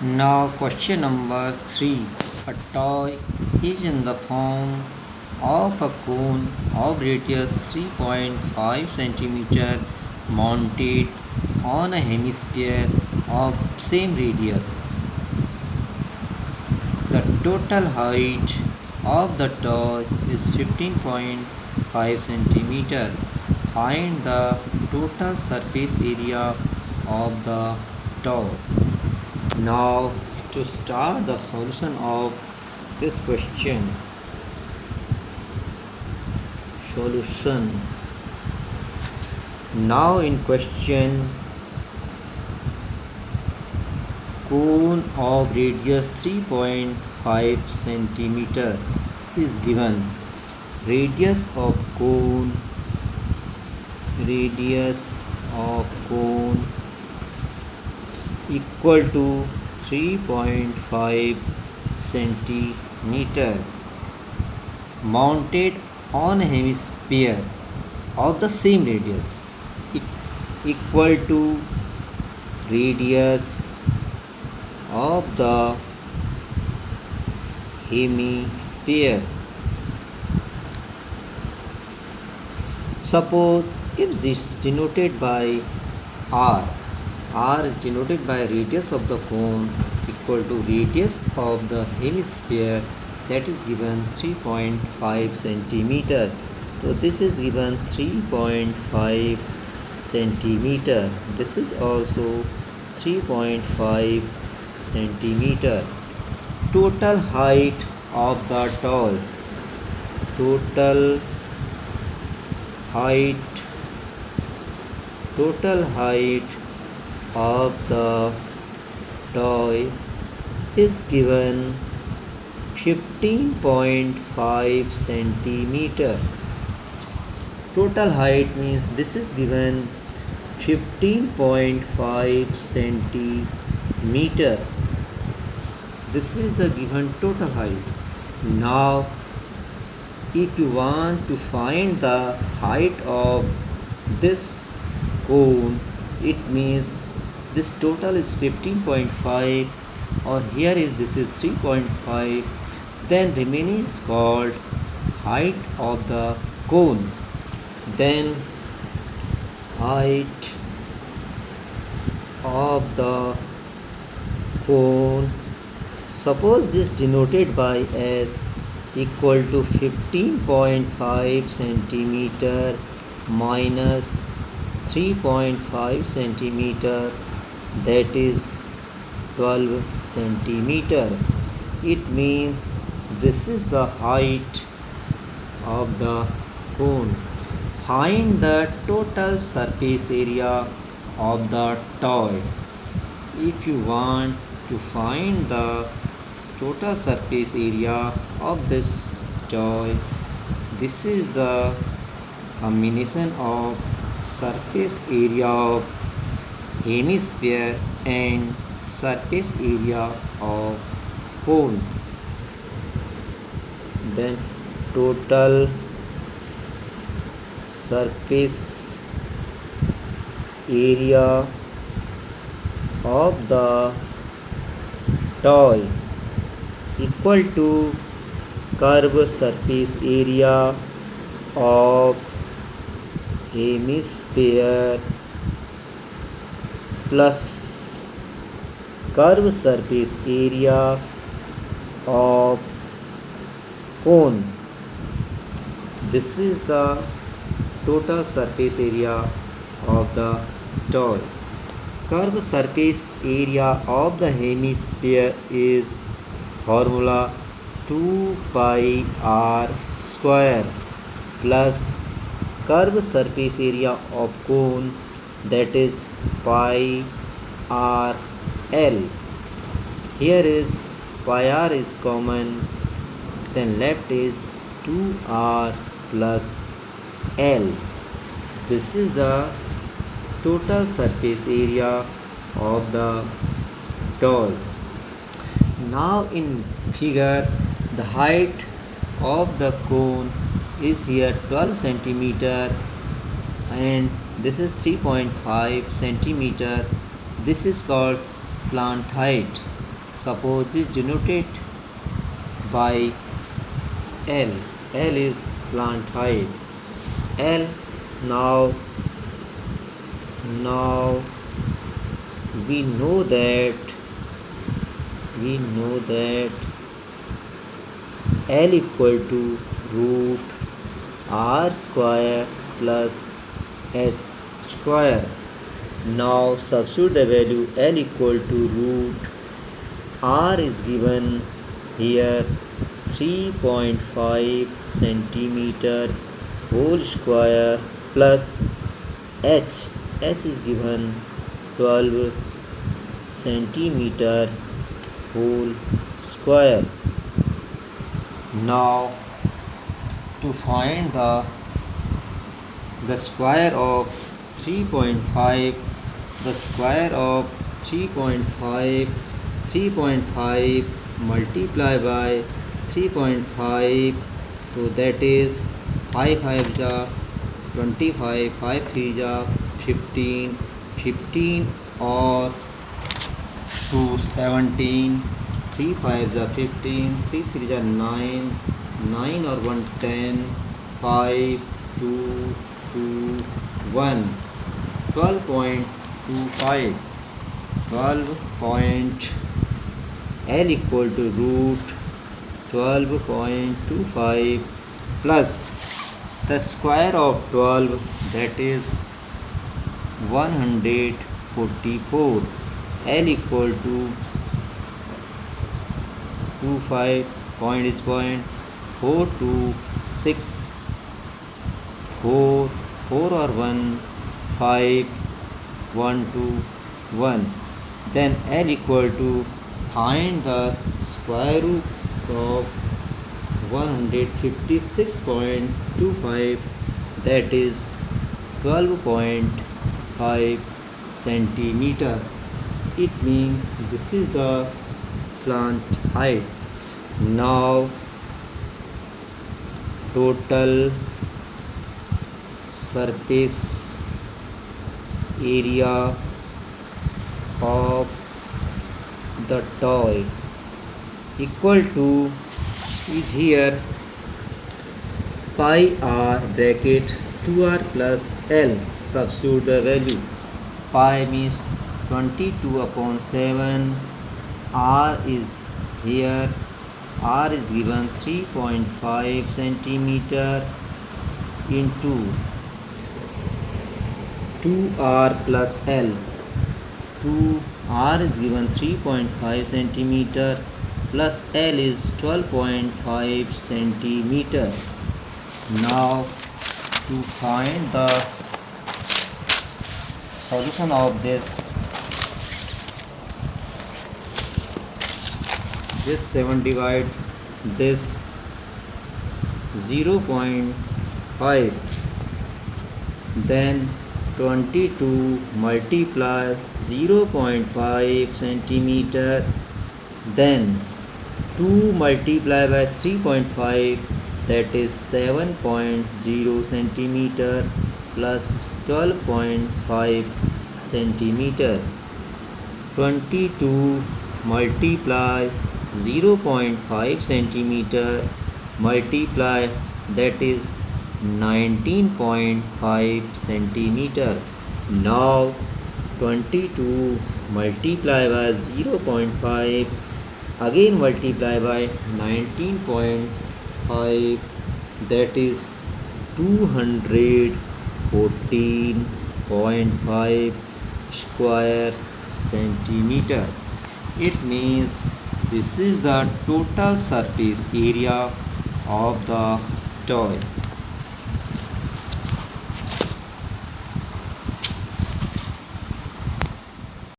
Now question number 3. A toy is in the form of a cone of radius 3.5 centimeter mounted on a hemisphere of same radius. The total height of the toy is 15.5 centimeter. Find the total surface area of the toy. Now to start the solution of this question. Solution. Now in question, cone of radius 3.5 centimeter is given. Radius of cone equal to 3.5 centimeter mounted on a hemisphere of the same radius equal to radius of the hemisphere. Suppose if this denoted by r is denoted by radius of the cone equal to radius of the hemisphere, that is given 3.5 centimeter. So this is given 3.5 centimeter. This is also 3.5 centimeter. Total height of the toy. Total height of the toy is given 15.5 centimeter. Total height means this is given 15.5 centimeter. This is the given total height. Now if you want to find the height of this cone, it means this total is 15.5 or here is this is 3.5, then remaining is called height of the cone. Then height of the cone, suppose this denoted by s equal to 15.5 centimeter minus 3.5 centimeter, that is 12 centimeter. It means this is the height of the cone. Find the total surface area of the toy. If you want to find the total surface area of this toy, this is the combination of surface area of hemisphere and surface area of cone. Then total surface area of the toy equal to curved surface area of hemisphere plus curved surface area of cone. This is the total surface area of the toy. Curved surface area of the hemisphere is formula 2 pi r square plus curved surface area of cone, that is pi r l. Here is pi r is common, then left is 2r plus l. This is the total surface area of the toy. Now in figure, the height of the cone is here 12 centimeter and this is 3.5 centimeter. This is called slant height. Suppose this denoted by L. L is slant height. L. Now we know that L equal to root R square plus S square. Now substitute the value L equal to root R is given here 3.5 centimeter whole square plus H is given 12 centimeter whole square. Now to find the square of 3.5, the square of 3.5 multiplied by 3.5, so that is 5 5 ja 25, 5 3 ja 15, 15 or 2 17, 3 5 ja 15, 3 3 ja 9, 9 or 1 10, 5 2 2 1, 12.25. 12. L equal to root 12.25 plus the square of 12, that is 144. L equal to 25 point is point 426 4 4 or 1 5 1 2 1. Then L equal to find the square root of 156.25, that is 12.5 centimeter. It means this is the slant height. Now total surface area of the toy equal to is here pi r bracket 2r plus L. Substitute the value. Pi means 22 upon 7. R is here. R is given 3.5 centimeter into 2r plus L. 2r is given 3.5 centimeter plus L is 12.5 centimeter. Now to find the solution of this 7 divide this 0.5, then 22 multiply 0.5 centimeter, then 2 multiply by 3.5, that is 7.0 centimeter plus 12.5 centimeter. 22 multiply 0.5 centimeter multiply, that is 19.5 centimeter. Now 22 multiply by 0.5, again multiply by 19.5, that is 214.5 square centimeter. It means this is the total surface area of the toy.